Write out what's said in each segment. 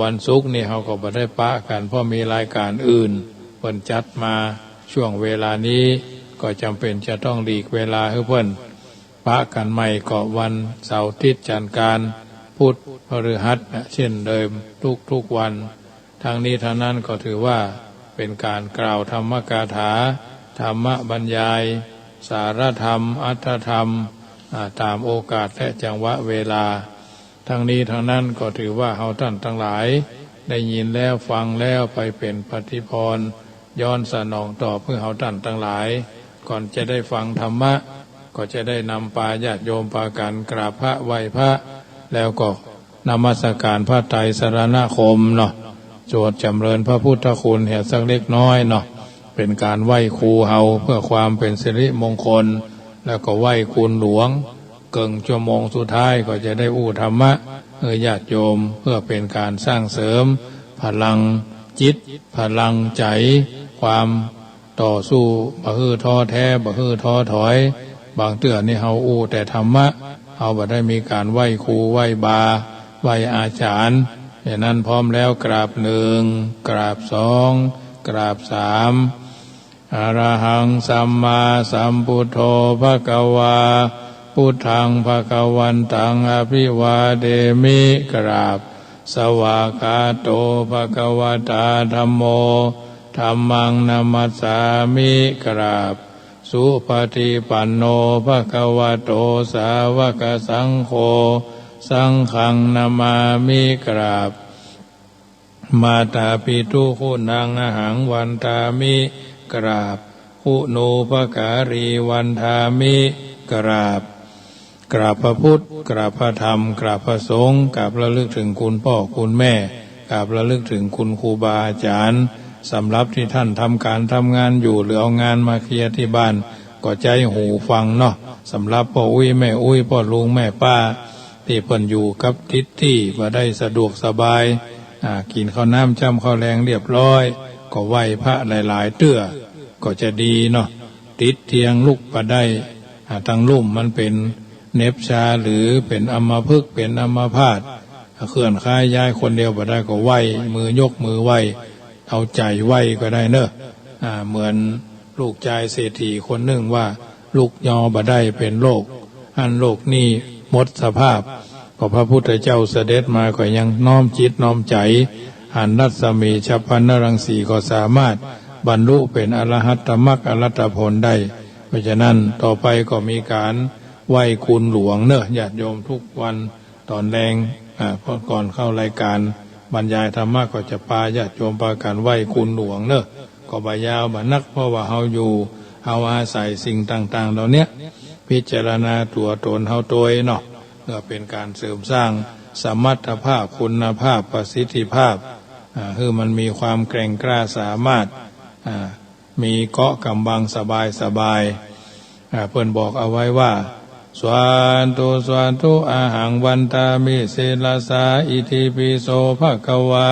วันศุกร์นี่เขาก็บ่ได้ปะกันเพราะมีรายการอื่นเพิ่นจัดมาช่วงเวลานี้ก็จำเป็นจะต้องหลีกเวลาให้เพิ่นปะกันใหม่ก็วันเสาร์อาทิตย์จันทร์การพุธพฤหัสเช่นเดิมทุกวันทางนี้ทางนั้นก็ถือว่าเป็นการกล่าวธรรมกถาธรรมบรรยายสารธรรมอัตถธรรมตามโอกาสและจังหวะเวลาทั้งนี้ทั้งนั้นก็ถือว่าเฮาท่านทั้งหลายได้ยินแล้วฟังแล้วไปเป็นปฏิภรณ์ย้อนสนองต่อเพื่อเฮาท่านทั้งหลายก่อนจะได้ฟังธรรมะก็จะได้นำปาญาติโยมปากันกราบพระไหว้พระแล้วก็นมัสการพระไตรสรณคมเนาะสวดจำเริญพระพุทธคุณแห่สักเล็กน้อยเนาะเป็นการไหว้ครูเฮาเพื่อความเป็นสิริมงคลแล้วก็ไหว้คุณหลวงเกิงชั่วโมงสุดท้ายก็จะได้อู้ธรรมะญาติโยมเพื่อเป็นการสร้างเสริมพลังจิตพลังใจความต่อสู้บ่ฮือท้อแท้บ่ฮือท้อถอยบางเตื้อนี่เฮาอู้แต่ธรรมะเฮาบ่ได้มีการไหว้ครูไหว้บาไหว้อาจารย์อย่างนั้นพร้อมแล้วกราบหนึ่งกราบสองกราบสามอะระหังสัมมาสัมพุทโธภะคะวาพุทธังภะคะวันตังอภิวาเทมิกราบสวากาโตภะคะวตาธัมโมธัมมังนัมมัสสามิกราบสุปฏิปันโนภะคะวะโตสาวกสังโฆสังฆังนามามิกราบมาตาปิตุคุณังอหังวันทามิกราบคุณูปการีวันทามิกราบกราบพระพุทธกราบพระธรรมกราบพระสงฆ์กราบระลึกถึงคุณพ่อคุณแม่กราบระลึกถึงคุณครูบาอาจารย์สำหรับที่ท่านทำการทำงานอยู่หรือเอางานมาเคลียร์ที่บ้านก็ใจหูฟังเนาะสำหรับพ่ออุ้ยแม่อุ้ยพ่อลุงแม่ป้าที่เพิ่นอยู่กับทิศที่ว่าได้สะดวกสบายกินข้าวน้ำจ้ำข้าวแรงเรียบร้อยก็ไหว้พระหลายๆเตื้อก็จะดีเนาะติดเทียงลุกมาได้ทั้งลุ่มมันเป็นเน็บชาหรือเป็นอัมพฤกษ์เป็นอัมพาตเคลื่อนค้ายย้ายคนเดียวบ่ได้ก็ไหว้มือยกมือไหว้เอาใจไหว้ก็ได้เนอะเหมือนลูกชายเศรษฐีคนหนึ่งว่าลูกยอบ่ได้เป็นโรคอันโรคนี้หมดสภาพก็พระพุทธเจ้าเสด็จมาก็ยังน้อมจิตน้อมใจหันรัศมีฉัพพนรังสีก็สามารถบรรลุเป็นอรหัตตมรรคอรหัตผลได้เพราะฉะนั้นต่อไปก็มีการไหว้คุณหลวงเนอะญาติโยมทุกวันตอนแรงพอก่อนเข้ารายการบรรยายธรรมะก็จะพาญาติโยมพากันไหว้คุณหลวงเนอะก็บ่ยาวบ่นักเพราะว่าเฮาอยู่เฮาอาศัยสิ่งต่างๆเหล่านี้พิจารณาตัวตนเฮาตัวเนาะเพื่อเป็นการเสริมสร้างสมรรถภาพคุณภาพประสิทธิภาพคือมันมีความแกร่งกล้าสามารถมีเกาะกำบังสบายเพิ่นบอกเอาไว้ว่าสวานตุอาหังวันตามิเสลสาอิติปิโสภะคะวา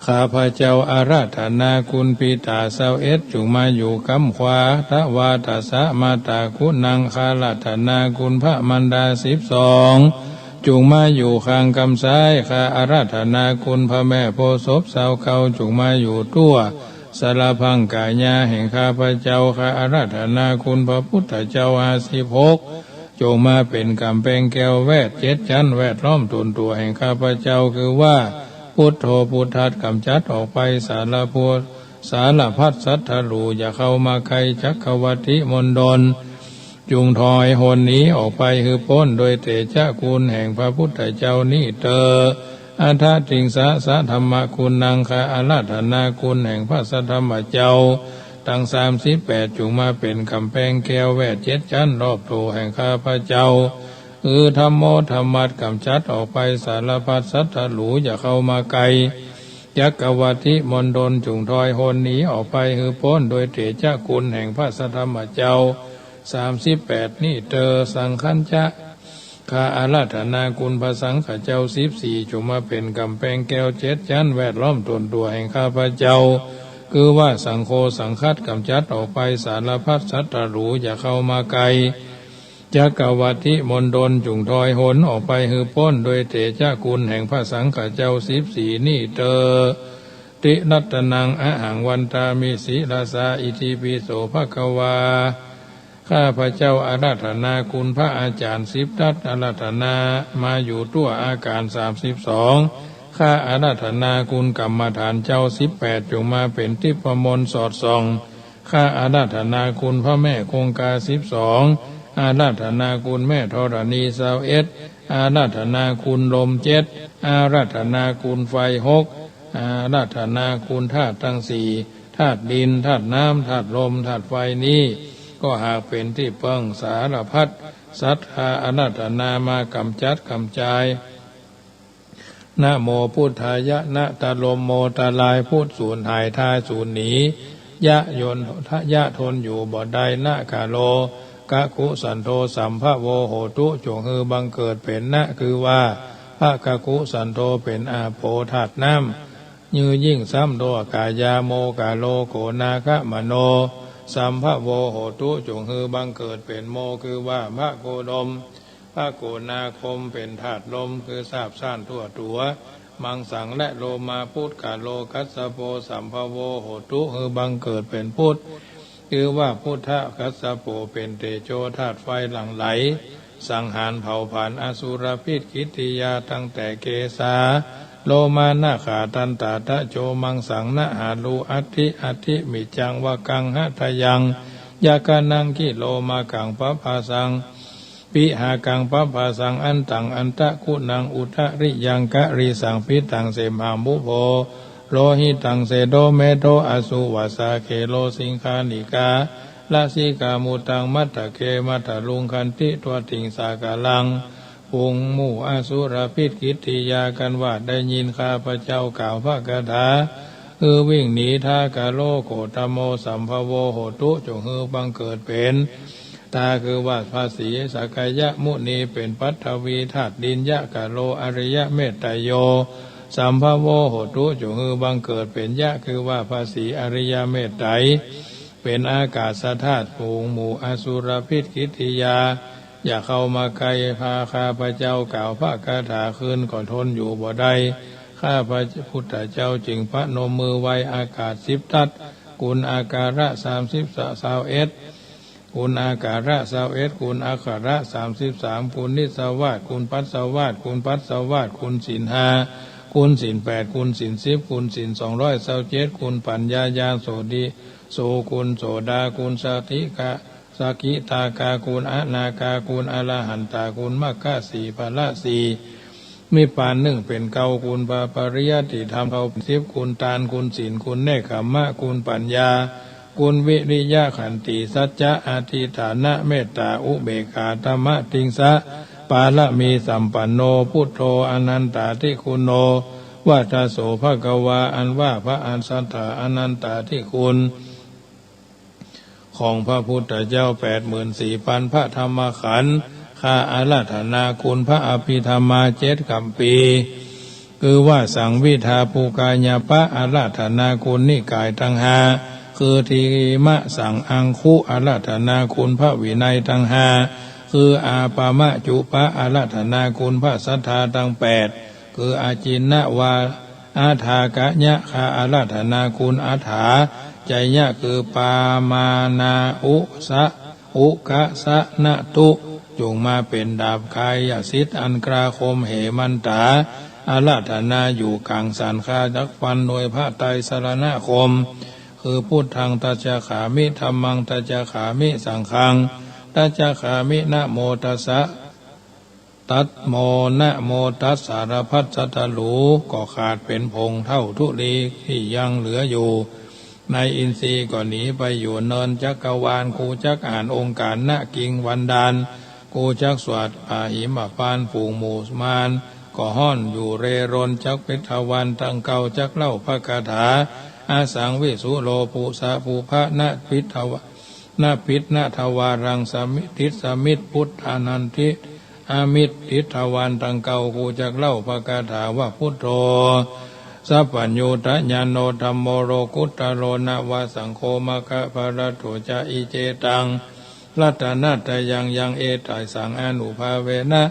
ข้าพระเจ้าอาราธนาคุณปิตาเสาเอ็ดจุงมาอยู่กำขวาทวาตสะมาตาคุณังคาราธนาคุณพระมันดา12จุงมาอยู่ข้างกำซ้ายข้าอาราธนาคุณพระแม่โพธิ์ศพเสาเขาจุงมาอยู่ตัวสารพังกายาแห่งข้าพระเจ้าข้าอาราธนาคุณพระพุทธเจ้า56จงมาเป็นกำแพงแก้วแวด7ชั้นแวดล้อมตนตัวแห่งข้าพระเจ้าคือว่าพุทโธพุทธัสกำจัดออกไปสารพัดสัทธลูอย่าเข้ามาใครจักขวัติมนดลจุงถอยหนนี้ออกไปคือพ้นโดยเตชะคุณแห่งพระพุทธเจ้านี้เตออัฏฐติงสะธรรมคุณนังคาอาราธนาคุณแห่งพระสัทธรรมเจ้าตั้ง38จุงมาเป็นกำแพงแก้วแวด7ชั้นรอบตัวแห่งข้าพระเจ้าธัมโมธรรมัสกำจัดออกไปสารพัดสัทธลูอย่าเข้ามาไกลจักขวัติมนดลจุงถอยหนหนีออกไปคือพ้นโดยเถชะคุณแห่งพระสัทธรรมเจ้า38นี่เตอสังขัญจะข้าอาราธนาคุณพระสังฆเจ้า14จุงมาเป็นกำแพงแก้ว7ชั้นแวดล้อมตนตัวแห่งข้าพระเจ้าคือว่าสังโฆสังคัสกำจัดออกไปสารพัดสัทธลูอย่าเข้ามาไกล จักรวติมณฑลจุงทอยหนออกไปหือพ้นโดยเตชะคุณแห่งพระสังฆเจ้า14นี่เตอตินัตนังอะหังวันตามิสีลาสาอิติปิโสภควาข้าพระเจ้าอาราธนาคุณพระอาจารย์10ทัศอาราธนามาอยู่ตัวอาการ32ข้าอาราธนาคุณกรรมฐานเจ้า18จงมาเป็นทิพมนต์สอดส่องข้าอาราธนาคุณพระแม่คงคา12อาราธนาคุณแม่ธรณี21อาราธนาคุณลม7อาราธนาคุณไฟ6อาราธนาคุณธาตุทั้ง4ธาตุดินธาตุน้ำธาตุลมธาตุไฟนี้ก็หากเป็นที่เพิ่งสารพัดสัทธาอาราธนามากำจัดกำจายนะโมพุทธายะนะตะลมโมตะลายพูดสูญหายทายสูญหนียะยนทะยะทนอยู่บ่ได้นะกาโลกะกุสันโธสัมภะโวโหตุจงฮือบังเกิดเป็นนะคือว่าพระกะกุสันโธเป็นอาโปธาตุน้ำยือยิ่งซ้ำโดกายาโมกาโลโกนาคะมโนสัมภะโวโหตุจงฮือบังเกิดเป็นโมคือว่าพระโกดมพระโกนาคมเป็นธาตุลมคือทราบซ่านทั่วตัวมังสังและโลมาพุทธกาโลกัสสโปสัมภะโวโหตุฮือบังเกิดเป็นพุทธคือว่าพุทธกัสสโปเป็นเตโชธาตุไฟหลั่งไหลสังหารเผาผลาญอสุรพิษกิติยาตั้งแต่เกสาโลมานาขาตันตาตะโจมังสังนะหาลูอัตถิมิจังวะกังหะทยังยากานังกิโลมากังปะภาสังปิหากังปะภาสังอันตังอันตะกุนังอุทะริยังกะริสังพิตังเสมามุโภโลหิตังเสโดเมโทอสุวาสาเคโลสิงคานิกาลาสิกามุตังมัตตะเคมัตตะลุงคันติตัวติงสากาลังปุงหมู่อสุรพิษกิติยากันว่าได้ยินข้าพระเจ้ากล่าวพระคาถาวิ่งหนีท่ากาโลโกตโมสัมภโวโหตุจงบังเกิดเป็นตาคือว่าภาษีสักยะมุนีเป็นปัทวีธาตุดินยะกาโลอริยะเมตไตโยสัมภโวโหตุจงบังเกิดเป็นยะคือว่าภาษีอริยะเมตไตเป็นอากาศธาตุปุงหมู่อสุรพิษกิติยาอย่าเข้ามาไกลพาข้าพระเจ้ากล่าวพระคาถาคืนก่อนทนอยู่บ่ได้ข้าพระพุทธเจ้าจึงพระนมมือไว้อากาศ10ทัศกุลอาการะ30กุลอาการะ21กุลอาคาระ33กุลนิสวาสกุลปัสสวาสกุลปัสสวาสกุลศีล5กุลศีล8กุลศีล10กุลศีล227กุลปัญญาญาโสดีโสกุลโสดากุลสาธิกะสักขิตากากุลอนาคากุลอรหันตากุลมรรค4พละ4มีปานหนึ่งเป็นเกากุลปาปริยติธรรมเขา10กุลตานกุลศีลกุลเนกขมะกุลปัญญากุลวิริยะขันติสัจจะอธิฐานะเมตตาอุเบกขาธรรมติงสะปาละมีสัมปันโนพุทโธอนันตาทิคุณโนวัฏโสภะกวาอันว่าพระอันสัทธาอนันตาทิคุณของพระพุทธเจ้า84,000พระธรรมขันธ์ข้าอาราธนาคุณพระอภิธรรมา7คำปีคือว่าสังวิทาภูกายาปะอาราธนาคุณนิกายทั้ง5คือทีมะสังอังคุอาราธนาคุณพระวินัยทั้ง5คืออาปามะจุปะอาราธนาคุณพระสัทธาทั้ง8คืออาจินนะวาอาทากะญะข้าอาราธนาคุณอาถาใจยะคือปามานาอุสะอุกะสะนะตุจงมาเป็นดาบกายสิทธิ์อันกราคมเหมันตาอาราธนาอยู่กลางสันคาดักฟันโดยพระไตรสรณคมคือพุทธังตัจจขามิธัมมังตัจจขามิสังฆังตัจจขามินะโมตัสสะตัดโมนะโมตัสสารพัดสัตตลูก็ขาดเป็นพงเท่าทุลีที่ยังเหลืออยู่ในอินทรีย์ก็หนีไปอยู่เนินจักรวาลกูจักอ่านองค์การณกิงวันดานกูจักสวดอาหิมพานฝูงหมู่มารก็ห้อนอยู่เรรนจักพิทวันตั้งเก่าจักเล่าพระคาถาอาสังวิสุโลปุสะภูพะนะพิทวนาพิษนาทวารังสมิทิสมิตพุทธานันทิอามิตรทิทวันตังเก่ากูจักเล่าพระคาถาว่าพุทโธสัพพัญญูตญาโนธัมโมโรกุตตโรนะวะสังโฆมะคะภะระโตจะอิเจตัง รัตนาตยังยังเอตัยสังอนุภาเวนะ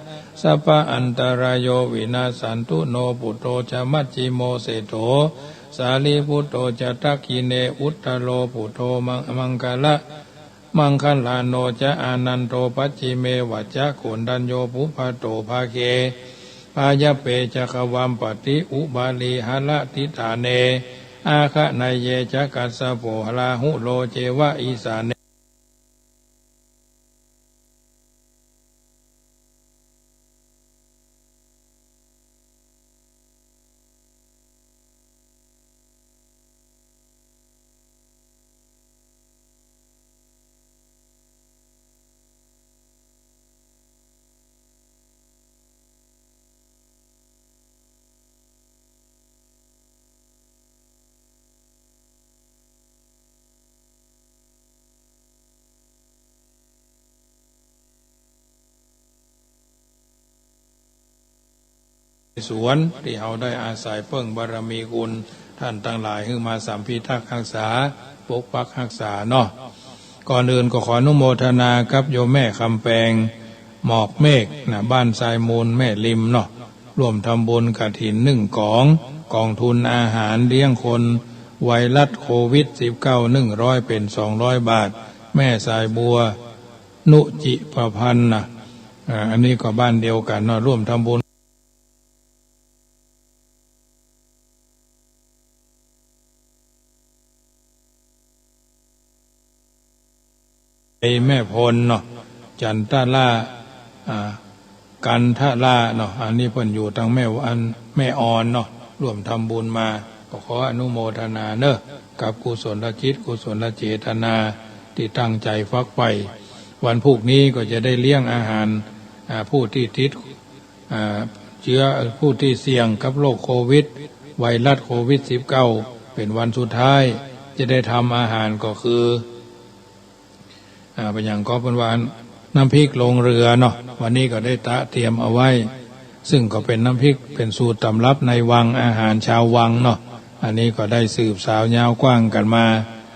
สัพพะอันตรายโยวินาสันตุโนปุตโตจะมัจจิโมเสโถสาลีพุตโตจะทักขิเนอุตตโลปุตโตมังคละมังคัลลาโนจะอานันโตปัจจิเมวัจจะโขนดัญโยปุภโตภาเคปายเปจะขวัมปฏิอุบาลีหละทิฐานเนอาคะนายเยจะกัสสะโภหลาหุโลเจวะอีสานสวนที่เราได้อาศัยเพิ่งบารมีคุณท่านทั้งหลายขึ้นมาสัมพิทักษ์รักษาปกปักรักษาเนาะก่อนอื่นก็ขออนุโมทนากับโยมแม่คำแปงหมอกเมฆนะบ้านทรายมูลแม่ริมเนาะร่วมทำบุญกฐินกองทุนอาหารเลี้ยงคนไวรัสโควิด-19 100เป็น200 บาทแม่สายบัวนุจิประพันธ์นะอันนี้ก็บ้านเดียวกันเนาะร่วมทำบุญแม่พลเนาะจันทล่ากันทล่าเนาะอันนี้เพิ่นอยู่ทางแม่อ่อนเนาะร่วมทำบุญมาก็ขออนุโมทนาเนอะกับกุศลจิตกุศลเจตนาที่ตั้งใจฟักไปวันพรุ่งนี้ก็จะได้เลี้ยงอาหารผู้ที่ติดเชื้อผู้ที่เสี่ยงกับโรคโควิดไวรัสโควิด-19 เป็นวันสุดท้ายจะได้ทำอาหารก็คือเป็นอย่างก็เป็นวันน้ำพริกลงเรือเนาะวันนี้ก็ได้เตรียมเอาไว้ซึ่งก็เป็นน้ำพริกเป็นสูตรตำรับในวังอาหารชาววังเนาะอันนี้ก็ได้สืบสาวยาวกว้างกันมา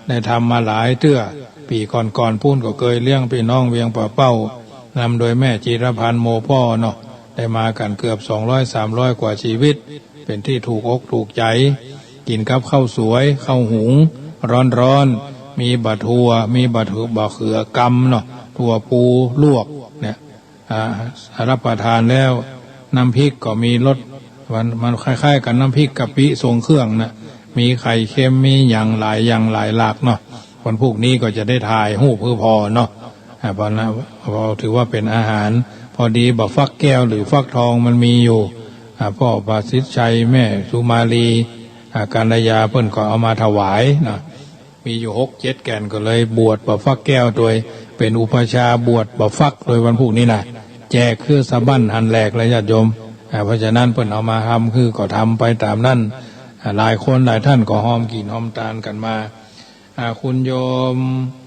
ได้ทำมาหลายเตื้อปีก่อนพูนก็เคยเลี้ยงพี่น้องเวียงป่าเป้านำโดยแม่จิรพันธ์โมพ่อเนาะได้มากันเกือบ200-300 กว่าชีวิตเป็นที่ถูกอกถูกใจกินกับข้าวสวยข้าวหุงร้อนมีบะทัวมีบะเขือกำเนาะถั่วปูลวกเนี่ยรับประทานแล้วน้ำพริกก็มีรสมันคล้ายๆกันน้ำพริกกะปิทรงเครื่องนะมีไข่เค็มมีอย่างหลายหลากเนาะวันพวกนี้ก็จะได้ถ่ายหู้เพื่อพอเนาะพอถือว่าเป็นอาหารพอดีบะฟักแก้วหรือฟักทองมันมีอยู่พ่อปาสิทธิ์ชัยแม่สุมาลีการยาเพิ่นก็เอามาถวายนะมีอยู่6-7 แก่นก็เลยบวชบะฟักแก้วโดยเป็นอุปชาบวชบะฟักโดยวันพรุ่งนี้นะแจกคือสะบั้นหันแหลกเลยญาติโยมเพราะฉะนั้นเพิ่นเอามาทำคือก็ทำไปตามนั้นหลายคนหลายท่านก็หอมกินหอมตานกันมาคุณโยม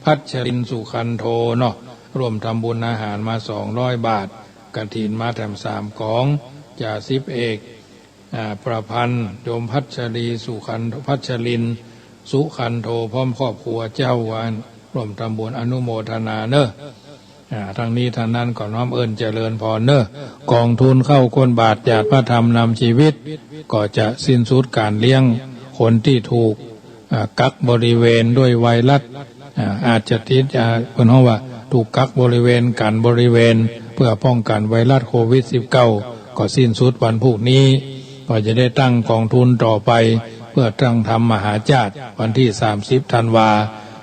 พัชรินสุขันโทเนาะร่วมทำบุญอาหารมา200 บาทกฐินมาแถม3 กองจ่าสิบเอกประพันธ์โยมพัชรีสุขันพัชรินสุขันโทพร้อมครอบครัวเจ้าวานร่วมทำบุญอนุโมทนาเนอะทางนี้ทางนั้นก็น้อมเอิญเจริญพรเนอะกองทุนเข้าก้นบาทญาติพระธรรมนำชีวิตก็จะสิ้นสุดการเลี้ยงคนที่ถูกกักบริเวณด้วยไวรัสอาจจะติดเพิ่นว่าถูกกักบริเวณกันบริเวณเพื่อป้องกันไวรัสโควิด-19 ก็สิ้นสุดวันพรุ่งนี้ก็จะได้ตั้งกองทุนต่อไปเพื่อตั้งทำมหาญาติวันที่30 ธันวา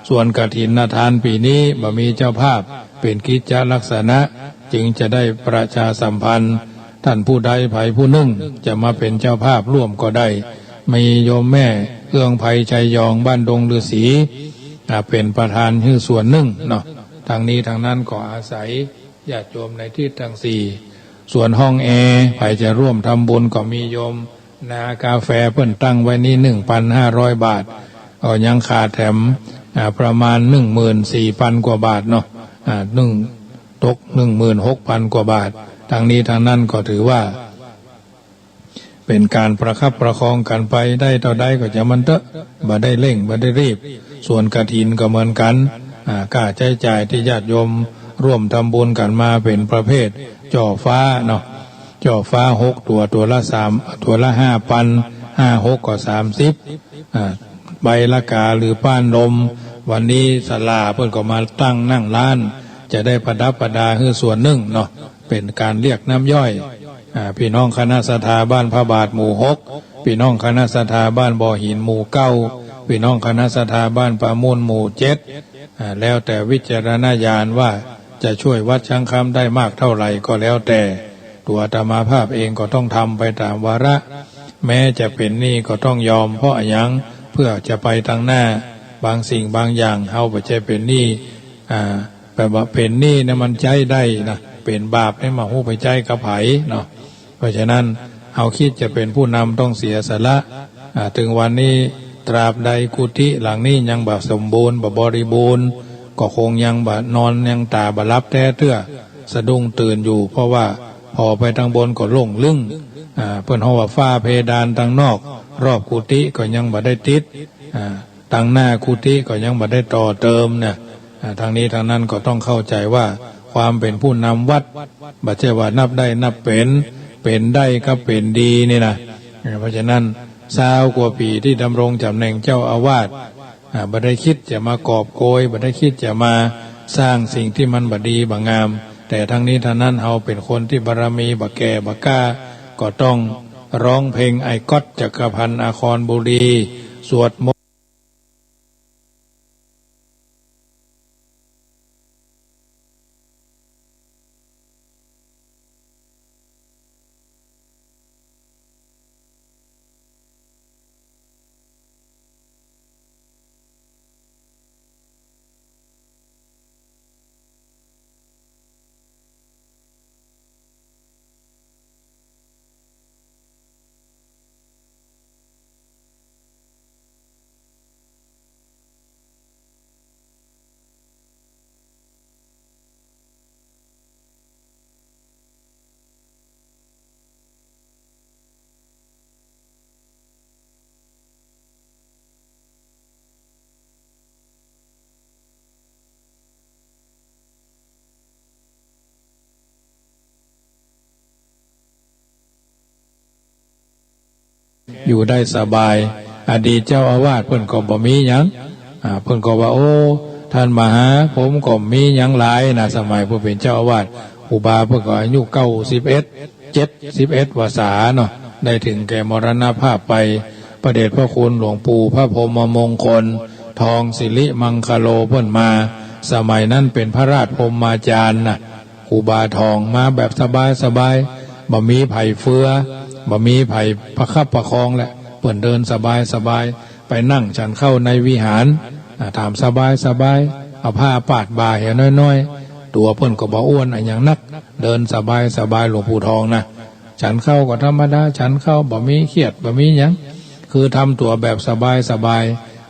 ส่วนกฐินทานปีนี้บ่มีเจ้าภาพเป็นกิจจลักษณะจึงจะได้ประชาสัมพันธ์ท่านผู้ใดไผผู้หนึ่งจะมาเป็นเจ้าภาพร่วมก็ได้มีโยมแม่เอื้องไผชัยยองบ้านดงฤาษีเป็นประธานคือส่วนหนึ่งเนาะทางนี้ทางนั้นก็อาศัยญาติโยมในที่ทั้ง4ส่วนห้องแอร์ไผจะร่วมทำบุญก็มีโยมนากาแฟเพิ่นตั้งไว้นี่ 1,500 บาทก็ยังขาดแถมประมาณ 14,000 กว่าบาทเนาะตก 16,000 กว่าบาททางนี้ทางนั้นก็ถือว่าเป็นการประคับประคองกันไปได้เท่าใดก็จะมันเถอะบ่ได้เร่งบ่ได้รีบส่วนกฐินก็เหมือนกัน ค่าใช้จ่ายที่ญาติโยมร่วมทำบุญกันมาเป็นประเภทจ่อฟ้าเนาะจ่อฟ้า6ตัวละ5,000 5-6ก็30ใบละกาหรือป้านลมวันนี้ศาลาเพิ่นก็มาตั้งนั่งร้านจะได้ประดับประดาให้ส่วนหนึ่งเนาะเป็นการเรียกน้ำย่อยพี่น้องคณะศรัทธาบ้านพระบาทหมู่6พี่น้องคณะศรัทธาบ้านบ่อหินหมู่9พี่น้องคณะศรัทธาบ้านป่ามูลหมู่7แล้วแต่วิจารณญาณว่าจะช่วยวัดช้างคำได้มากเท่าไหร่ก็แล้วแต่ตัวอาตมาภาพเองก็ต้องทำไปตามวาระแม้จะเป็นหนี้ก็ต้องยอมเพราะอย่างเพื่อจะไปทางหน้าบางสิ่งบางอย่างเฮาบ่ใช่เป็นหนี้แบบว่าเป็นหนี้เนี่ยมันใจได้นะเป็นบาปให้มาฮู้ไปใจกับไผเนาะเพราะฉะนั้นเฮาคิดจะเป็นผู้นำต้องเสียสละถึงวันนี้ตราบใดกุฏิหลังนี้ยังบ่สมบูรณ์บ่บริบูรณ์ก็คงยังบ่นอนยังตาบ่หลับแท้เตื้อสะดุ้งตื่นอยู่เพราะว่าพอไปทางบนก็โล่งลึ่งเพิ่นเฮาว่าฟ้าเพดานทางนอกรอบกุฏิก็ยังบ่ได้ติดทางหน้ากุฏิก็ยังบ่ได้ต่อเติมเนี่ยทางนี้ทางนั้นก็ต้องเข้าใจว่าความเป็นผู้นำวัดบ่ใช่ว่านับได้นับเป็นได้ก็เป็นดีนี่นะเพราะฉะนั้น20 กว่าปีที่ดำรงตำแหน่งเจ้าอาวาสบ่ได้คิดจะมากอบโกยบ่ได้คิดจะมาสร้างสิ่งที่มันบ่ดีบ่งามแต่ทั้งนี้ทั้งนั้นเฮาเป็นคนที่บารมีบ่แก่บ่กล้าก็ต้องร้องเพลงไอก๊อตจักรพันธ์อาครบุรีสวดมนต์อยู่ได้สบายอดีตเจ้าอาวาสเพิ่นก็บ่มีหยังเพิ่นก็ว่าโอ้ท่านมาหาผมก็มีหยังหลายนะสมัยผู้เป็นเจ้าอาวาสอุบาเพิ่นก็อายุ71 วาษาเนาะได้ถึงแก่มรณภาพไปพระเดชพระคุณหลวงปู่พระพรหมมงคลทองสิริมังคโลเพิ่นมาสมัยนั้นเป็นพระราชพรหมาจารย์นะอุบาทองมาแบบสบายบ่มีไผเฟือบ่มีไผประคับประคองแหละเปิ่นเดินสบายไปนั่งฉันเข้าในวิหารถามสบายเอาผ้าปาดบ่าเห็นน้อยๆตัวเพิ่นก็บ่อ้วนอย่างนักเดินสบายหลวงปู่ทองนะฉันเข้าก็ธรรมดาฉันเข้าบ่มีเครียดบ่มีหยังคือทำตัวแบบสบาย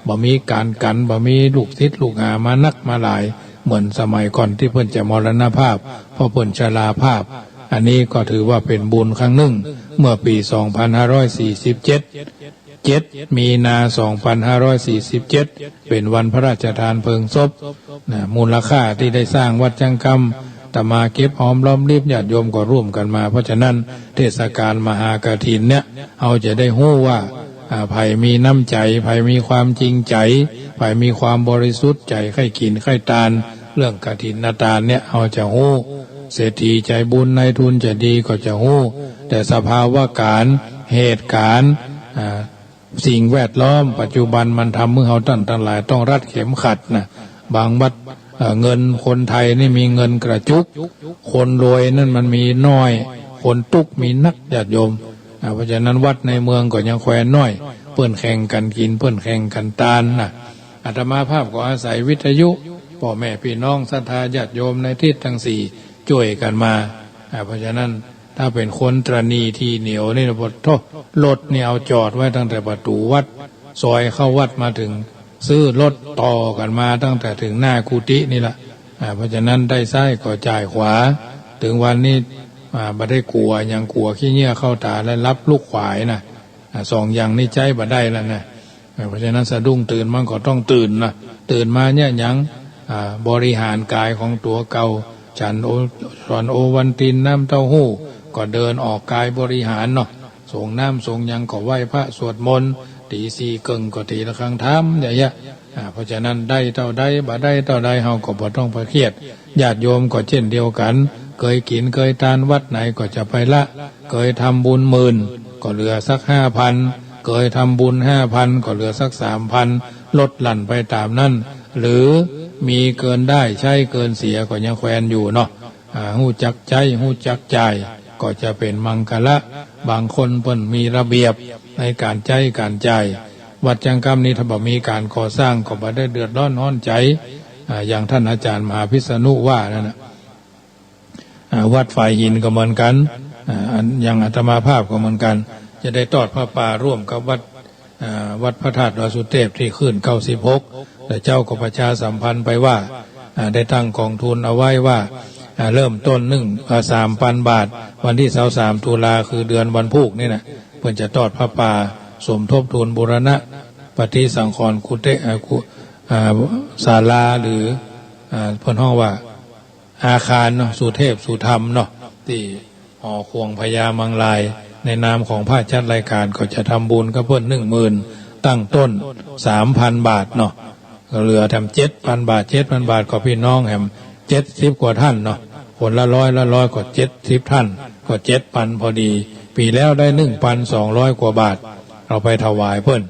บ่มีการกันบ่มีลูกศิษย์ลูกหามานักมาหลายเหมือนสมัยก่อนที่เพิ่นจะมรณภาพเพราะเพิ่นชราภาพอันนี้ก็ถือว่าเป็นบุญครั้งหนึ่งเมื่อปี2547มีนา2547เป็นวันพระราชทานเพลิงศพมูลค่าที่ได้สร้างวัดจังกำตมาเก็บหอมรอมริบญาติโยมก็ร่วมกันมาเพราะฉะนั้นเทศกาลมหากฐินเนี่ยเอาจะได้ฮู้ว่าไผมีน้ำใจไผมีความจริงใจไผมีความบริสุทธิ์ใจใครกินใครทานเรื่องกฐินทานเนี่ยเอาจะฮู้เศรษฐีใจบุญนายทุนจะดีก็จะฮู้แต่สภาวะการเหตุการณ์สิ่งแวดล้อมปัจจุบันมันทำเมื่อเขาตั้งหลายต้องรัดเข็มขัดนะบางวัดเงินคนไทยนี่มีเงินกระจุกคนรวยนั่นมันมีน้อยคนตุกมีนักญาติโยมเพราะฉะนั้นวัดในเมืองก็ยังแควนน้อยเพื่อนแข่งกันกินเพื่อนแข่งกันทานนะอาตมาภาพก็อาศัยวิทยุพ่อแม่พี่น้องศรัทธาญาติโยมในทิศทั้งสี่ช่วยกันมาเพราะฉะนั้นถ้าเป็นคนตรณีที่เหนียวนี่บทโทษรถนี่เอาจอดไว้ตั้งแต่ประตูวัดซอยเข้าวัดมาถึงซื้อรถต่อกันมาตั้งแต่ถึงหน้ากุฏินี่ละเพราะฉะนั้นได้ซ้ายก็จ่ายขวาถึงวันนี้บ่ได้กลัวยังกลัวขี้เหี้ยเข้าตาและรับลูกขวายนะสองอย่างนี้ใจบ่ได้แล้วนะเพราะฉะนั้นสะดุ้งตื่นมันก็ต้องตื่นนะตื่นมาเนี่ยยัง บริหารกายของตัวเก่าฉันสอนโอวันตินน้ำเต้าหู้ก็เดินออกกายบริหารเนาะส่งน้ำส่งยังก็ไหว้พระสวดมนต์ตีสี่เกิงก็ตีละครั้งทำอย่างเงี้ยเพราะฉะนั้นได้เท่าใดบ่ได้เท่าใดเฮาก็บ่ต้องไปเครียดญาติโยมก็เช่นเดียวกันเคยกินเคยทานวัดไหนก็จะไปละเคยทำบุญ10,000ก็เหลือสัก5,000เคยทำบุญ5,000ก็เหลือสัก3,000ลดหลั่นไปตามนั้นหรือมีเกินได้ใช้เกินเสียก็ยังแควนอยู่เนาะหู้จักใจหู้จักจ่ายก็จะเป็นมังคละบางคนเพิ่นมีระเบียบในการใจการจ่ายวัดจังกรรมนี้ถ้าบ่มีการก่อสร้างก็บ่ได้เดือดร้อนฮ้อนใจอย่างท่านอาจารย์มหาพิษณุว่านั่นนะวัดฝ่ายหินก็เหมือนกันอย่างอาตมาภาพก็เหมือนกันจะได้ทอดผ้าป่าร่วมกับวัดพระธาตุวสุเทพที่ขึ้น96แต่เจ้าก็ประชาสัมพันธ์ไปว่าได้ตั้งกองทุนเอาไว้ว่าเริ่มต้น3,000 บาทวันที่23ตุลาคือเดือนวันพุธนี่นะเพื่อจะทอดผ้าป่าสมทบทุนบูรณะปฏิสังขรณ์กุฏิศาลาหรือเพิ่นห้องว่าอาคารเนาะสุเทพสุธรรมเนาะที่หอควงพญามังลายในนามของพระจัดรายการก็จะทำบุญก็เพิ่น10,000ตั้งต้น 3,000 บาทเนาะเหลือทำ 7,000 บาท 7,000 บาทก็พี่น้องแหม70 กว่าท่านเนาะคนละร้อยก็70 ท่านก็ 7,000 พอดีปีแล้วได้ 1,200 กว่าบาทเราไปถวายเพิ่น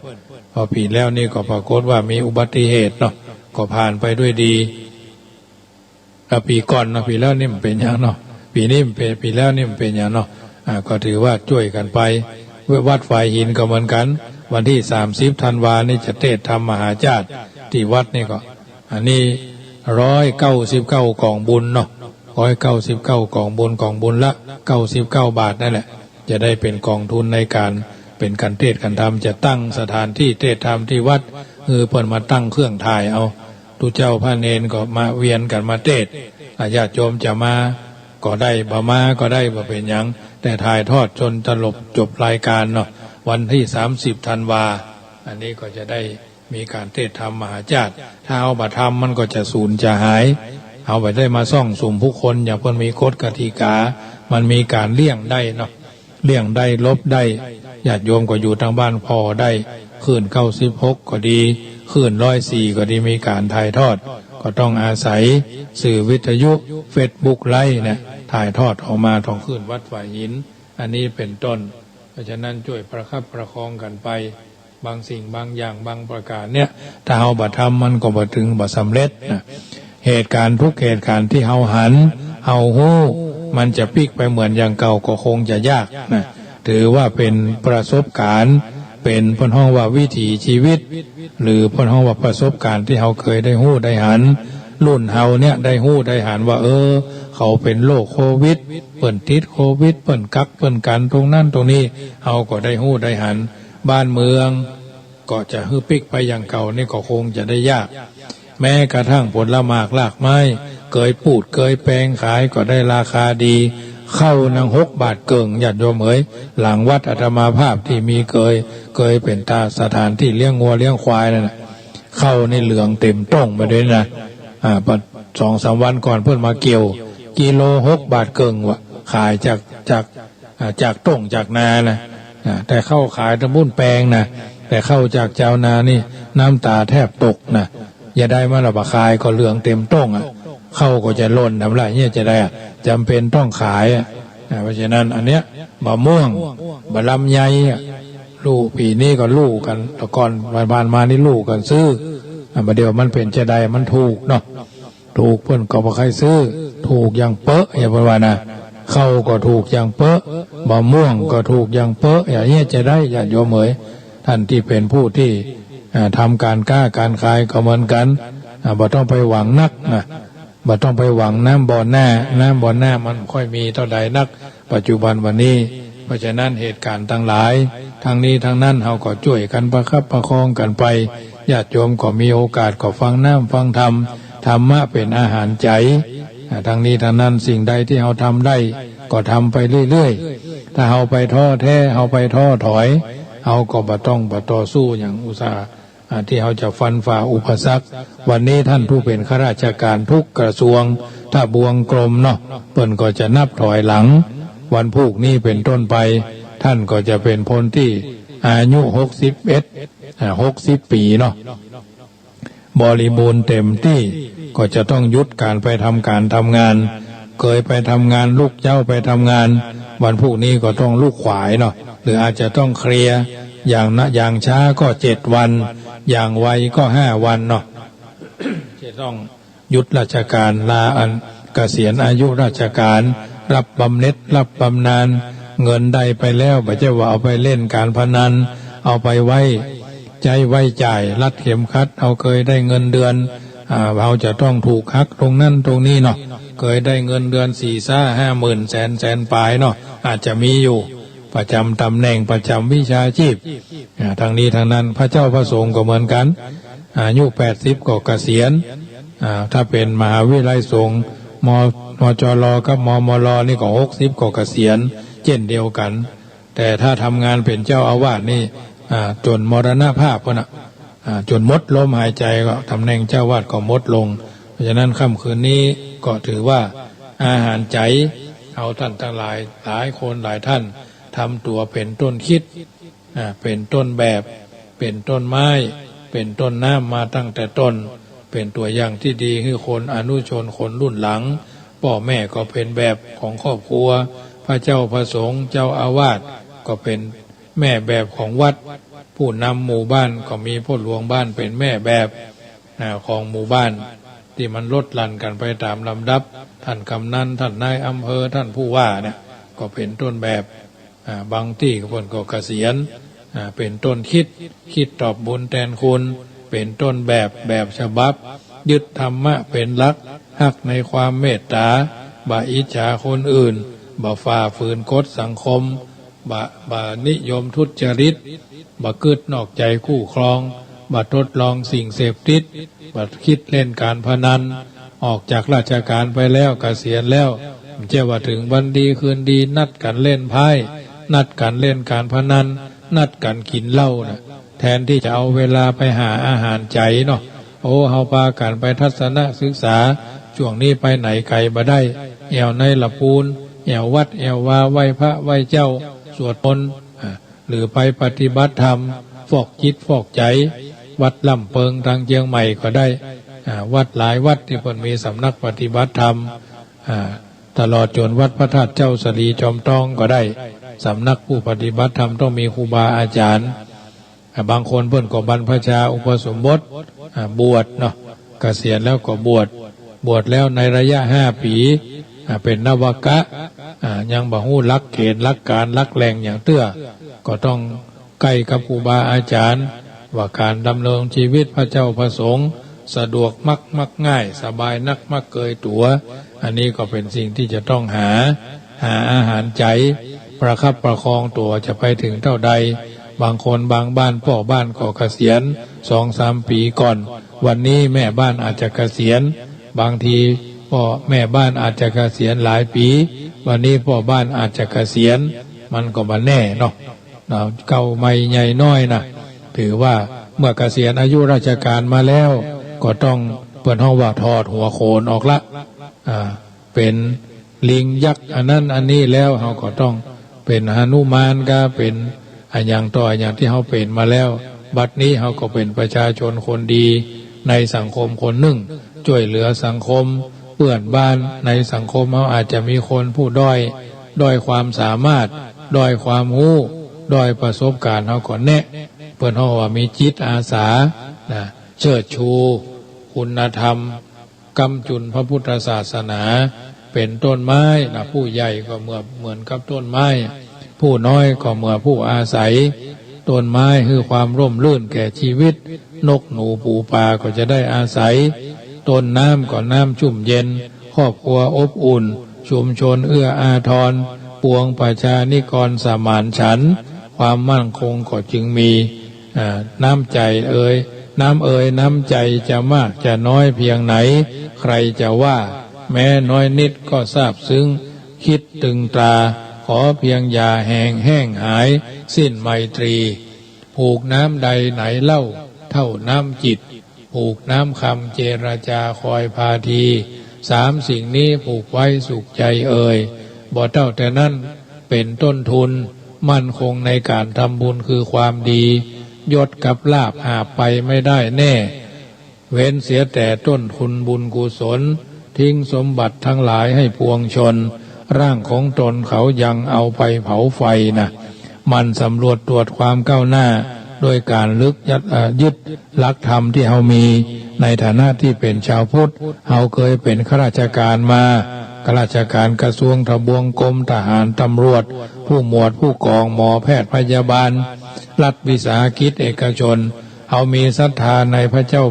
พอปีแล้วนี่ก็ปรากฏว่ามีอุบัติเหตุเนาะก็ผ่านไปด้วยดีปีก่อนเนาะปีแล้วนี่มันเป็นอย่างเนาะปีนี้มันเป็นปีแล้วนี่มันเป็นอย่างเนาะก็ถือว่าช่วยกันไปวัดฝ่ายหินก็เหมือนกันวันที่30ธันวานี่จะเทศธรรมมหาญาติที่วัดนี่ก็อันนี้199กล่องบุญเนาะ199กล่องบุญละ99 บาทนั่นแหละจะได้เป็นกองทุนในการเป็นการเทศน์การธรรมจะตั้งสถานที่เทศน์ธรรมที่วัดเพิ่นมาตั้งเครื่องถ่ายเอาทุเจ้าพระเนนก็มาเวียนกันมาเทศน์ญาติโยมจะมาก็ได้บ่มาก็ได้บ่เป็นหยังแต่ถ่ายทอดจนจบรายการเนาะวันที่30ธันวาอันนี้ก็จะได้มีการเทศน์ธรรมมหาญาติถ้าเอาบ่ทำมันก็จะสูญจะหายเอาไปได้มาซ่องสุ่มผู้คนอย่างเพิ่นมีกฎกติกามันมีการเลี่ยงได้เนาะเลี่ยงได้ลบได้ญาติโยมก็อยู่ทางบ้านพอได้คืน96ก็ดีคืน104ก็ดีมีการถ่ายทอดก็ต้องอาศัยสื่อวิทยุเฟซบุ๊กไลฟ์เนี่ยถ่ายทอดออกมาท้องคืนวัดฝ่ายหินอันนี้เป็นต้นเพราะฉะนั้นช่วยประคับประคองกันไปบางสิ่งบางอย่างบางประการเนี่ยถ้าเฮาบ่ทำมันก็บ่ถึงบ่สำเร็จนะเหตุการณ์ทุกเหตุการณ์ที่เฮาหันเฮาฮู้มันจะพลิกไปเหมือนอย่างเก่าก็คงจะยากนะถือว่าเป็นประสบการณ์เป็นเพิ่นฮ้องว่าวิถีชีวิตหรือเพิ่นฮ้องว่าประสบการณ์ที่เฮาเคยได้ฮู้ได้หันรุ่นเฮาเนี่ยได้ฮู้ได้หันว่าเขาเป็นโรคโควิดเปิ้นติดโควิดเปิ้นกักเปิ้นกันตรงนั้นตรงนี้เฮาก็ได้ฮู้ได้หันบ้านเมืองก็จะฮึพลิกไปอย่างเก่านี่ก็คงจะได้ยากแม้กระทั่งผลไม้รากไม้เคยปูดเคยแปลงขายก็ได้ราคาดีเข้านาง6 บาทเกิงญาติโยมหลังวัดอาตมาภาพที่มีเคยเป็นตาสถานที่เลี้ยงงัวเลี้ยงควายนั่นน่ะเข้าในเหลืองเต็มต้งไปด้วยนะ2-3 วันก่อนเพิ่นมาเกี่ยวกิโล6 บาทเกิงวะขายจากต้งจากนานะแต่เข้าขายตะบุ่นแปลงนะแต่เข้าจากเจ้านานี่น้ำตาแทบตกนะอย่าได้มาละบะขายก็เหลืองเต็มต้งเข้าก็จะล่นทำไรเนี่ยจะได้จำเป็นต้องขายเพราะฉะนั้นอันเนี้ยมะม่วงบะลำไยลูกปีนี้ก็ลูกกันตะกอนบานมานี่ลูกกันซื้อมาเดี๋ยวมันเป็นจะได้มันถูกเนาะถูกเพิ่นก็บ่ใครซื้อถูกอย่างเป๊ะอย่าว่านะเข้าก็ถูกอย่างเป๊ะมะม่วงก็ถูกอย่างเป๊ะอย่างนี้จะได้อย่าโยมท่านที่เป็นผู้ที่ทำการค้าการขายก็เหมือนกันบ่ต้องไปหวังนักนะบ่ต้องไปหวังน้ำบ่อหน้ามันค่อยมีเท่าใดนักปัจจุบันวันนี้เพราะฉะนั้นเหตุการณ์ทั้งหลายทางนี้ทางนั้นเฮาก็ช่วยกันประคับประคองกันไปญาติโยมก็มีโอกาสก็ฟังน้ำฟังธรรมะเป็นอาหารใจทางนี้ทางนั้นสิ่งใดที่เฮาทำได้ก็ทำไปเรื่อยๆถ้าเฮาไปท้อแท้เฮาไปท้อถอยเฮาก็บ่ต้องต่อสู้อย่างอุตส่าห์ ที่เขาจะฟันฝ่าอุปสรรควันนี้ท่านผู้เป็นข้าราชการทุกกระทรวงถ้าบวงกรมเนาะเปิ้นก็จะนับถอยหลังวันพุกนี้เป็นต้นไปท่านก็จะเป็นพลที่อายุ60 ปีเนาะบริบูรณ์เต็มที่ก็จะต้องหยุดการไปทำงานเคยไปทำงานลูกเจ้าไปทำงานวันพรุ่งนี้ก็ต้องลูกขวายเนาะหรืออาจจะต้องเคลียร์อย่างช้าก็7 วันอย่างไวก็5 วันเนาะ จะต้องหยุดราชการลาเกษียณอายุราชการรับบำเหน็จรับบำนาญเงินได้ไปแล้วไม่ใช่ว่าเอาไปเล่นการพนันเอาไปไว้ใจไว้จ่ายรัดเข็มขัดเอาเคยได้เงินเดือนเราจะต้องถูกหักตรงนั้นตรงนี้เนาะเคยได้เงินเดือน4-50,000แสนปลายเนาะอาจจะมีอยู่ประจำตำแหน่งประจำวิชาชีพทางนี้ทางนั้นพระเจ้าพระสงฆ์ก็เหมือนกันอายุ80ก็เกษียณถ้าเป็นมหาวิทยาลัยสงฆ์มจรกับมมรนี่ก็60ก็เกษียณเช่นเดียวกันแต่ถ้าทำงานเป็นเจ้าอาวาสนี่จนมรณภาพก็นะจนหมดลมหายใจก็ตำแหน่งเจ้าวาดก็หมดลงเพราะฉะนั้นค่ำคืนนี้ก็ถือว่าอาหารใจเอาท่านทั้งหลายคนหลายท่านทำตัวเป็นต้นคิดเป็นต้นแบบเป็นต้นไม้เป็นต้นน้ำมาตั้งแต่ต้นเป็นตัวอย่างที่ดีให้คนอนุชนคนรุ่นหลังพ่อแม่ก็เป็นแบบของครอบครัวพระเจ้าพระสงฆ์เจ้าอาวาสก็เป็นแม่แบบของวัดผู้นำหมู่บ้านก็มีพ่อหลวงบ้านเป็นแม่แบบของหมู่บ้านที่มันลดหลั่นกันไปตามลำดับท่านกำนันท่านนายอำเภอท่านผู้ว่าเนี่ยก็เป็นต้นแบบบางที่คนก็เกษียณเป็นต้นคิดตอบบุญแทนคุณเป็นต้นแบบฉบับยึดธรรมะเป็นหลักหักในความเมตตาบ่อิจฉาคนอื่นบ่ฝ่าฝืนกฎสังคมบ่นิยมทุจริตบ่กึดนอกใจคู่ครองบ่ทดลองสิ่งเสพติดบ่คิดเล่นการพนันออกจากราชการไปแล้วเกษียณแล้วไม่ใช่ว่าถึงวันดีคืนดีนัดกันเล่นไพ่นัดกันเล่นการพนันนัดกันกินเหล้านะแทนที่จะเอาเวลาไปหาอาหารใจเนาะเฮาพากันไปทัศนศึกษาช่วงนี้ไปไหนไกลบ่ได้แอวในละปูนแอววัดแอววาไหว้พระไหว้เจ้าสวดมนต์หรือไปปฏิบัติธรรมฟอกจิตฟอกใจวัดลำเปิงทางเชียงใหม่ก็ได้วัดหลายวัดที่เพิ่นมีสำนักปฏิบัติธรรมตลอดจนวัดพระธาตุเจ้าสลีจอมทองก็ได้สำนักผู้ปฏิบัติธรรมต้องมีครูบาอาจารย์บางคนเพิ่นก็บรรพชาอุปสมบทบวชเนาะเกษียณแล้วก็บวชแล้วในระยะ5 ปีเป็นนวกะยังบ่ฮู้หลักเกณฑ์หลักการหลักแหล่งอย่างเตื้อก็ต้องใกล้กับครูบาอาจารย์ว่าการดำเนินชีวิตพระเจ้าพระสงฆ์สะดวกมักง่ายสบายนักมักเกยตัวอันนี้ก็เป็นสิ่งที่จะต้องหาอาหารใจประคับประคองตัวจะไปถึงเท่าใดบางคนบางบ้านพ่อบ้านก็เกษียณ 2-3 ปีก่อนวันนี้แม่บ้านอาจจะเกษียณบางทีพ่อแม่บ้านอาจจะเกษียณหลายปีวันนี้พ่อบ้านอาจจะเกษียณมันก็บ่แน่เนาะเก่าใหม่ใหญ่น้อยนะถือว่าเมื่อเกษียณอายุราชการมาแล้วก็ต้องเปิดห้องว่าถอดหัวโขนออกละเป็นลิงยักษ์อันนั้นอันนี้แล้วเขาก็ต้องเป็นหนุมานก็เป็นอย่างต่ออย่างที่เขาเป็นมาแล้วบัดนี้เขาก็เป็นประชาชนคนดีในสังคมคนหนึ่งช่วยเหลือสังคมเพื่อนบ้านในสังคมเขาอาจจะมีคนผู้ด้อยความสามารถด้อยความรู้ด้อยประสบการณ์เขาก็แนะเพื่อนเขาว่ามีจิตอาสาเชิดชูคุณธรรมกำจุนพระพุทธศาสนาเป็นต้นไม้ผู้ใหญ่ก็เหมือนกับต้นไม้ผู้น้อยก็เหมือนผู้อาศัยต้นไม้คือความร่มรื่นแก่ชีวิตนกหนูปูปลาก็จะได้อาศัยต้นน้ำก็น้ำชุ่มเย็นครอบครัวอบอุ่นชุมชนเอื้ออาทรปวงประชานิกรสมานฉันท์ความมั่นคงก็จึงมีน้ำใจน้ำใจจะมากจะน้อยเพียงไหนใครจะว่าแม้น้อยนิดก็ซาบซึ้งคิดตึงตราขอเพียงอย่าแห้งหายสิ้นไมตรีผูกน้ำใดไหนเล่าท เท่าน้ำจิตผูกน้ำคำเจรจาคอยพาทีสามสิ่งนี้ผูกไว้สุขใจเอ่ยบ่เท่าแต่นั้นเป็นต้นทุนมั่นคงในการทำบุญคือความดียศกับลาภหาไปไม่ได้แน่เว้นเสียแต่ต้นทุนบุญกุศลทิ้งสมบัติทั้งหลายให้พวงชนร่างของตนเขายังเอาไปเผาไฟนะมันสำรวจตรวจความก้าวหน้าโดยการยึดหลักธรรมที่เฮามีในฐานะที่เป็นชาวพุทธเฮาเคยเป็นข้าราชการมาข้าราชการกระทรวงทบวงกรมทหารตำรวจผู้หมวดผู้กองหมอแพทย์พยาบาลรัฐวิสาหกิจเอกชนเฮามีศรัทธาในพระเจ้า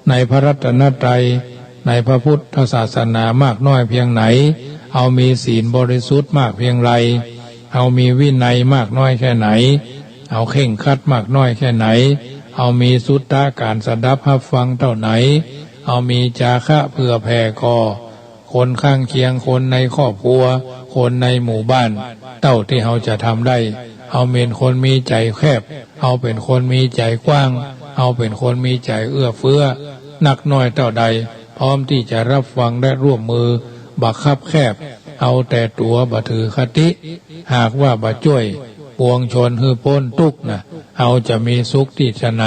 ในพระรัตนตรัยในพระพุทธศาสนามากน้อยเพียงไหนเฮามีศีลบริสุทธิ์มากเพียงไรเฮามีวินัยมากน้อยแค่ไหนเอาเข่งคัดมากน้อยแค่ไหนเอามีสุตตะการสดับรับฟังเท่าไหนเอามีจาคะเพื่อแผ่ก่อคนข้างเคียงคนในครอบครัวคนในหมู่บ้านเท่าที่เราจะทำได้เอาเป็นคนมีใจแคบเอาเป็นคนมีใจกว้างเอาเป็นคนมีใจเอื้อเฟื้อนักน้อยเท่าใดพร้อมที่จะรับฟังและร่วมมือบักคับแคบเอาแต่ตัวบ่ถือคติหากว่าบ่ช่วยปวงชนฮือพ้นทุกข์นะเอาจะมีสุขที่ไหน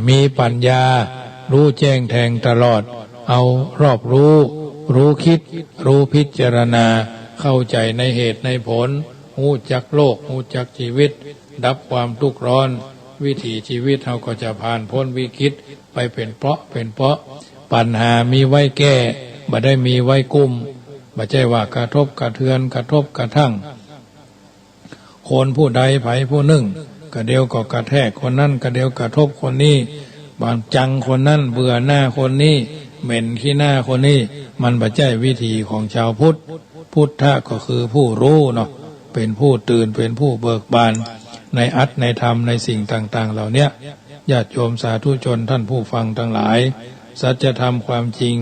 มีปัญญารู้แจ้งแทงตลอดเอารอบรู้คิดรู้พิจารณาเข้าใจในเหตุในผลหูจักโลกหูจักชีวิตดับความทุกข์ร้อนวิถีชีวิตเราก็จะผ่านพ้นวิกฤตไปเป็นเพราะปัญหามีไว้แก้บ่ได้มีไว้กุ้มบ่ใช่ว่ากระทบกระเทือนกระทบกระทั่งคนผู้ใดไผผู้หนึ่งกระเดียวก็กระแทกคนนั้นกระเดียวกระทบคนนี้บางจังคนนั้นเบื่อหน้าคนนี้เหม็นขี้หน้าคนนี้มันบ่ใช่วิธีของชาวพุทธพุทธะก็คือผู้รู้เนาะเป็นผู้ตื่นเป็นผู้เบิกบานในอัตในธรรมในสิ่งต่างๆเหล่านี้ญาติโยมสาธุชนท่านผู้ฟังทั้งหลายสัจธรรมความจริง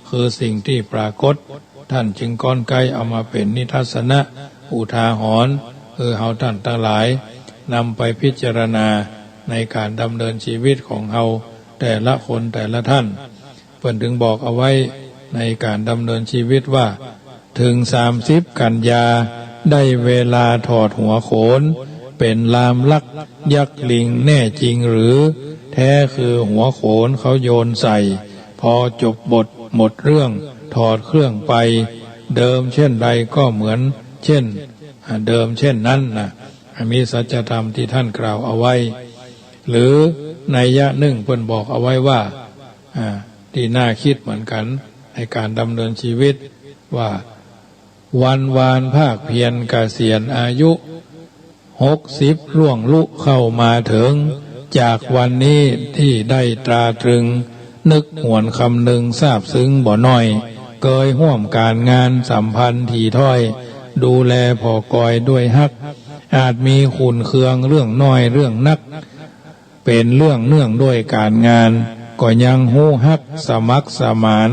คือสิ่งที่ปรากฏท่านจึงก้อนไกลเอามาเป็นนิทัศนะอุทาหรณ์คือเฮาท่านทั้งหลายนำไปพิจารณาในการดำเนินชีวิตของเฮาแต่ละคนแต่ละท่านเพิ่นถึงบอกเอาไว้ในการดำเนินชีวิตว่าถึง30 กันยาได้เวลาถอดหัวโขนเป็นลามลักยักษ์ลิงแน่จริงหรือแท้คือหัวโขนเขาโยนใส่พอจบบทหมดเรื่องถอดเครื่องไปเดิมเช่นใดก็เหมือนเช่นเดิมเช่นนั้นนะมีสัจธรรมที่ท่านกล่าวเอาไว้หรือในยะหนึ่งเพิ่นบอกเอาไว้ว่าที่น่าคิดเหมือนกันในการดำเนินชีวิตว่าวันวานภาคเพียรเกษียณอายุ60ล่วงลุเข้ามาถึงจากวันนี้ที่ได้ตราตรึงนึกหวนคำหนึ่งซาบซึ้งบ่น้อยเกยห่วมการงานสัมพันธ์ถี่ถ้อยดูแลพอกอยด้วยฮักอาจมีขุนเคืองเรื่องน้อยเรื่องนักเป็นเรื่องเนื่องด้วยการงานก็ยังหู้ฮักสมัครสมาน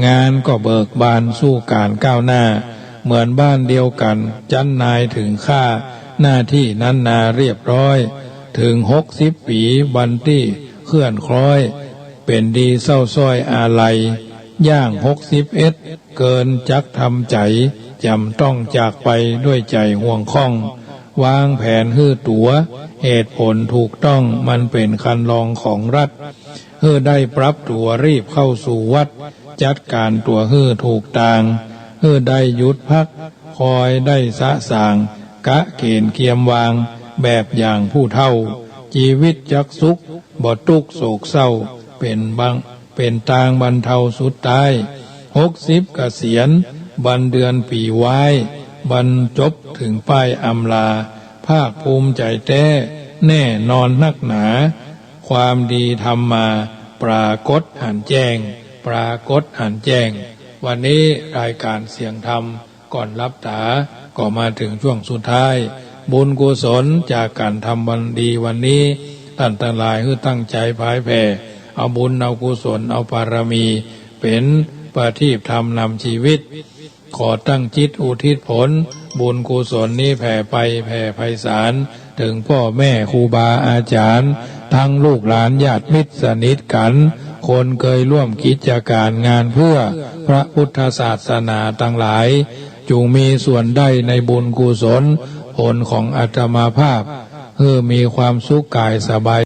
งานก็เบิกบานสู้การก้าวหน้าเหมือนบ้านเดียวกันจันนายถึงค่าหน้าที่นั้นนาเรียบร้อยถึง60 ปีวันที่เคลื่อนคล้อยเป็นดีเศร้าซ้อยอาลัยย่าง61เกินจักทำใจจำต้องจากไปด้วยใจห่วงข้องวางแผนฮื้อตั๋วเหตุผลถูกต้องมันเป็นคันลองของรัฐฮื้อได้ปรับตั๋วรีบเข้าสู่วัดจัดการตั๋วฮื้อถูกต่างฮื้อได้หยุดพักคอยได้สะสางกะเกณฑ์เกียมวางแบบอย่างผู้เฒ่าชีวิตจักสุขบ่ทุกข์โศกเศร้าเป็นตางบรรเทาสุดตาย60 เกษียณวันเดือนปีวายบรรจบถึงป้ายอำลาภาคภูมิใจแท้แน่นอนนักหนาความดีทำมาปรากฏหันแจ้งปรากฏหันแจ้งวันนี้รายการเสียงธรรมก่อนรับตาก็มาถึงช่วงสุดท้ายบุญกุศลจากการทำวันดีวันนี้ท่านทั้งหลายคือตั้งใจพายแผ่เอาบุญเอากุศลเอาบารมีเป็นประทีปธรรมนำชีวิตขอตั้งจิตอุทิศผลบุญกุศลนี้แผ่ไปแผ่ไพศาลถึงพ่อแม่ครูบาอาจารย์ ทั้งลูกหลานญาติมิตรสนิทกันคนเคยร่วมกิจการงานเพื่อพระพุทธศาสนาทั้งหลายจงมีส่วนได้ในบุญกุศลผลของอาตมาภาพเพื่อมีความสุขกายสบาย